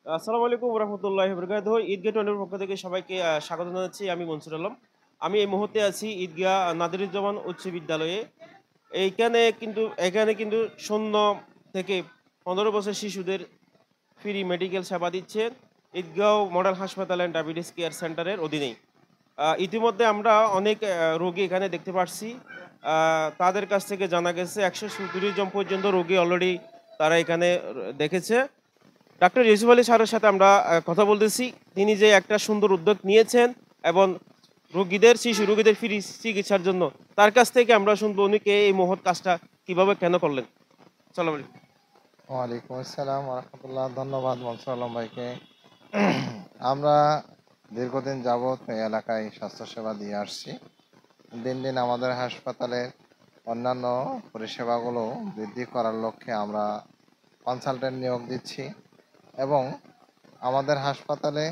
আসসালামু আলাইকুম ওয়া রাহমাতুল্লাহি ওয়া বারাকাতুহু। ঈদগাহ টোয়েন্টির পক্ষ থেকে সবাইকে স্বাগত জানাচ্ছি। আমি মনসুর আলম। আমি এই মুহূর্তে আছি ঈদগাহ নাদিরুজ্জামান উচ্চ বিদ্যালয়ে। এখানে কিন্তু ০ থেকে ১৫ বছর শিশুদের ফ্রি মেডিকেল সেবা দিচ্ছেন ঈদগাঁও মডেল হাসপাতাল অ্যান্ড ডায়াবেটিস কেয়ার সেন্টারের অধীনেই। ইতিমধ্যে আমরা অনেক রোগী এখানে দেখতে পারছি। তাদের কাছ থেকে জানা গেছে ১৩০ জন পর্যন্ত রোগী অলরেডি তারা এখানে দেখেছে। ডাক্তার ইউসুফ আলী স্যারের সাথে আমরা কথা বলতেছি। তিনি যে একটা সুন্দর উদ্যোগ নিয়েছেন এবং শিশু রোগীদের ফ্রি চিকিৎসার জন্য তার কাছ থেকে আমরা শুনবো উনি এই মহৎ কাজটা কিভাবে কেন করলেন। সালাম আলাইকুম। ওয়ালাইকুম আসসালাম রহমতুল্লাহ। ধন্যবাদ মনসুর আলম ভাইকে। আমরা দীর্ঘদিন যাবৎ এই এলাকায় স্বাস্থ্যসেবা দিয়ে আসছি। দিন দিন আমাদের হাসপাতালের অন্যান্য পরিষেবাগুলো বৃদ্ধি করার লক্ষ্যে আমরা কনসালটেন্ট নিয়োগ দিচ্ছি এবং আমাদের হাসপাতালে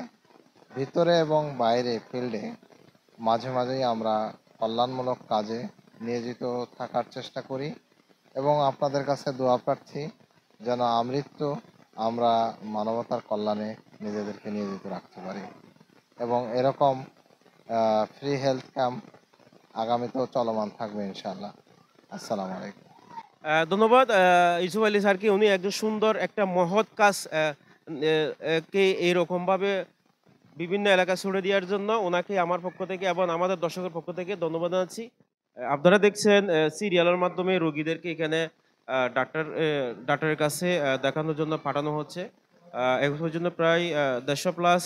ভিতরে এবং বাইরে ফিল্ডে মাঝে মাঝেই আমরা কল্যাণমূলক কাজে নিয়োজিত থাকার চেষ্টা করি এবং আপনাদের কাছে দোয়া প্রার্থী যেন আমৃত্যু আমরা মানবতার কল্যাণে নিজেদেরকে নিয়োজিত রাখতে পারি এবং এরকম ফ্রি হেলথ ক্যাম্প আগামীতেও চলমান থাকবে ইনশাআল্লাহ। আসসালামু আলাইকুম। ধন্যবাদ ইউসুফ আলী স্যারকে। উনি একজন সুন্দর একটা মহৎ কাজ কে এইরকমভাবে বিভিন্ন এলাকায় ছড়িয়ে দেওয়ার জন্য ওনাকে আমার পক্ষ থেকে এবং আমাদের দর্শকের পক্ষ থেকে ধন্যবাদ জানাচ্ছি। আপনারা দেখছেন সিরিয়ালের মাধ্যমে রোগীদেরকে এখানে ডাক্তারের কাছে দেখানোর জন্য পাঠানো হচ্ছে। এখন পর্যন্ত প্রায় ১৫০ প্লাস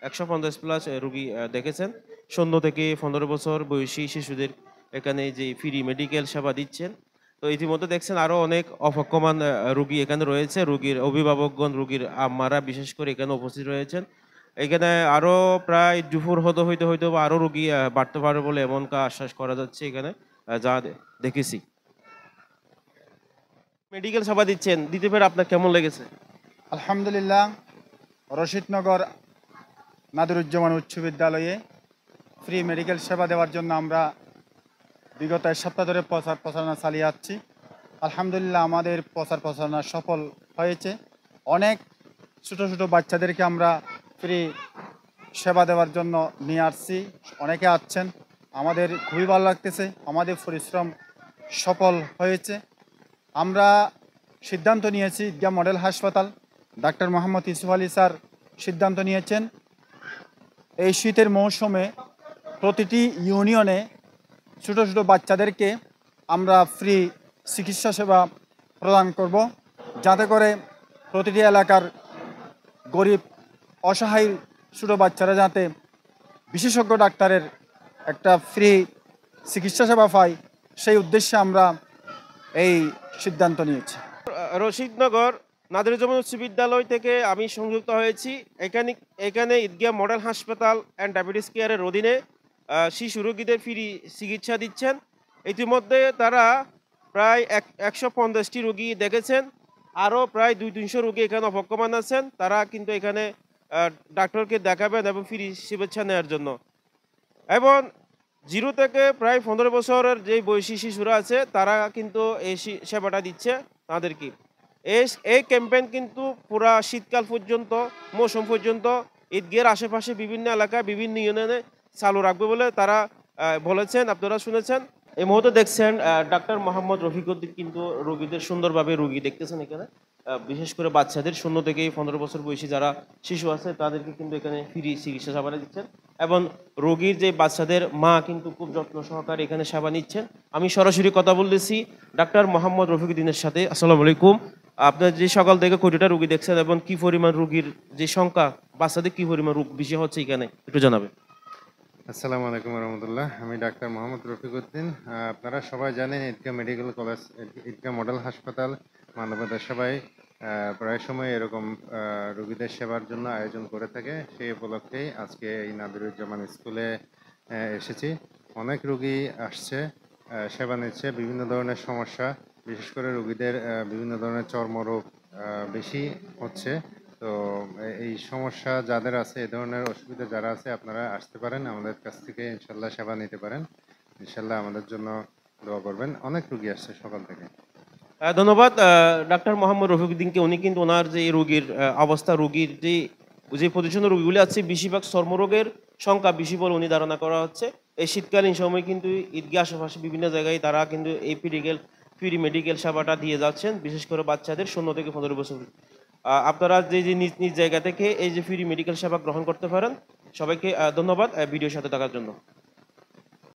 ১৫০ প্লাস রোগী দেখেছেন। ০ থেকে ১৫ বছর বয়সী শিশুদের এখানে যে ফ্রি মেডিকেল সেবা দিচ্ছেন। তো ইতিমধ্যে দেখছেন আরো অনেক অপেক্ষমান রোগী এখানে রয়েছে। রোগীর অভিভাবকগণ, রোগীর আম্মারা বিশেষ করে এখানে উপস্থিত রয়েছেন। এখানে আরো প্রায় দুপুর হয়তো আরো রোগী বাড়তে পারে বলে এমনটা আশ্বাস করা যাচ্ছে এখানে যা দেখেছি। মেডিকেল সেবা দিতে পেরে আপনার কেমন লেগেছে? আলহামদুলিল্লাহ, রশিদনগর নাদিরুজ্জামান উচ্চ বিদ্যালয়ে ফ্রি মেডিকেল সেবা দেওয়ার জন্য আমরা বিগত ১ সপ্তাহ ধরে প্রচার প্রচারণা চালিয়ে যাচ্ছি। আলহামদুলিল্লাহ, আমাদের প্রচার প্রচারণা সফল হয়েছে। অনেক ছোটো ছোটো বাচ্চাদেরকে আমরা ফ্রি সেবা দেওয়ার জন্য নিয়ে আসছি। অনেকে আসছেন, আমাদের খুবই ভালো লাগতেছে। আমাদের পরিশ্রম সফল হয়েছে। আমরা সিদ্ধান্ত নিয়েছি, ঈদগাহ মডেল হাসপাতাল ডাক্তার মোহাম্মদ ইউসুফ আলী স্যার সিদ্ধান্ত নিয়েছেন এই শীতের মৌসুমে প্রতিটি ইউনিয়নে ছোটো ছোটো বাচ্চাদেরকে আমরা ফ্রি চিকিৎসা সেবা প্রদান করব, যাতে করে প্রতিটি এলাকার গরিব অসহায় ছোটো বাচ্চারা যাতে বিশেষজ্ঞ ডাক্তারের একটা ফ্রি চিকিৎসা সেবা পায়, সেই উদ্দেশ্যে আমরা এই সিদ্ধান্ত নিয়েছি। রশিদনগর নাদিরুজ্জামান উচ্চ বিদ্যালয় থেকে আমি সংযুক্ত হয়েছি। এখানে এখানে ঈদগাহ মডেল হাসপাতাল অ্যান্ড ডায়াবেটিস কেয়ারের অধীনে শিশু রোগীদের ফ্রি চিকিৎসা দিচ্ছেন। ইতিমধ্যে তারা প্রায় ১৫০টি রোগী দেখেছেন। আরও প্রায় ২০০-৩০০ রোগী এখানে অপেক্ষমান আছেন। তারা কিন্তু এখানে ডাক্তারকে দেখাবেন এবং ফ্রি চিকিৎসা নেওয়ার জন্য। এবং ০ থেকে প্রায় ১৫ বছরের যে বয়সী শিশুরা আছে তারা কিন্তু এই সেবাটা দিচ্ছে তাদেরকে। এই এই ক্যাম্পেইন কিন্তু পুরা শীতকাল পর্যন্ত, মৌসুম পর্যন্ত ঈদগাহের আশেপাশে বিভিন্ন এলাকায় বিভিন্ন ইউনিয়নে চালু রাখবে বলে তারা বলেছেন, আপনারা শুনেছেন। এই মুহূর্তে দেখছেন ডাক্তার মোহাম্মদ রফিকুদ্দিন কিন্তু রোগীদের সুন্দরভাবে রোগী দেখতেছেন এখানে। বিশেষ করে বাচ্চাদের ০ থেকে ১৫ বছর বয়সী যারা শিশু আছে তাদেরকে কিন্তু এখানে ফ্রি চিকিৎসা সেবা দিচ্ছেন এবং রোগীর যে বাচ্চাদের মা কিন্তু খুব যত্ন সহকারে এখানে সেবা নিচ্ছেন। আমি সরাসরি কথা বলতেছি ডাক্তার মোহাম্মদ রফিকুদ্দিনের সাথে। আসসালামু আলাইকুম। আপনার যে সকাল থেকে কয়টা রোগী দেখছেন এবং কি পরিমাণ রোগীর যে সংখ্যা, বাচ্চাদের কি পরিমাণ রোগ বেশি হচ্ছে এখানে একটু জানাবেন। আসসালামু আলাইকুম রহমতুল্লাহ। আমি ডাক্তার মোহাম্মদ রফিকুদ্দিন। আপনারা সবাই জানেন ঈদগাহ মেডিকেল কলেজ, ঈদগাহ মডেল হাসপাতাল মানবতার সেবায় প্রায় সময় এরকম রোগীদের সেবার জন্য আয়োজন করে থাকে। সেই উপলক্ষেই আজকে এই নাদিরুজ্জামান স্কুলে এসেছি। অনেক রোগী আসছে, সেবা নিচ্ছে। বিভিন্ন ধরনের সমস্যা, বিশেষ করে রোগীদের বিভিন্ন ধরনের চর্মরোগ বেশি হচ্ছে। তো এই সমস্যা যাদের আছে, এই ধরনের অসুবিধা যারা আছে, আপনারা আসতে পারেন আমাদের কাছ থেকে, ইনশাল্লাহ সেবা নিতে পারেন। ইনশাল্লাহ আমাদের জন্য দোয়া করবেন। অনেক রোগী আসছে সকাল থেকে। ধন্যবাদ ডাক্তার মোহাম্মদ রফিকুদ্দিনকে। উনি কিন্তু ওনার যে রোগীর অবস্থা, রোগীর যে যে পজিশনের রোগীগুলি আছে বেশিরভাগ চর্মরোগের সংখ্যা বেশি বলে উনি ধারণা করা হচ্ছে। এই শীতকালীন সময় কিন্তু ঈদগাহ আশেপাশে বিভিন্ন জায়গায় তারা কিন্তু এই ফ্রি মেডিকেল সেবাটা দিয়ে যাচ্ছেন, বিশেষ করে বাচ্চাদের 0 থেকে 15 বছর। আপনারা যে যে নিজ নিজ জায়গা থেকে এই যে ফ্রি মেডিকেল সেবা গ্রহণ করতে পারেন। সবাইকে ধন্যবাদ ভিডিওর সাথে থাকার জন্য।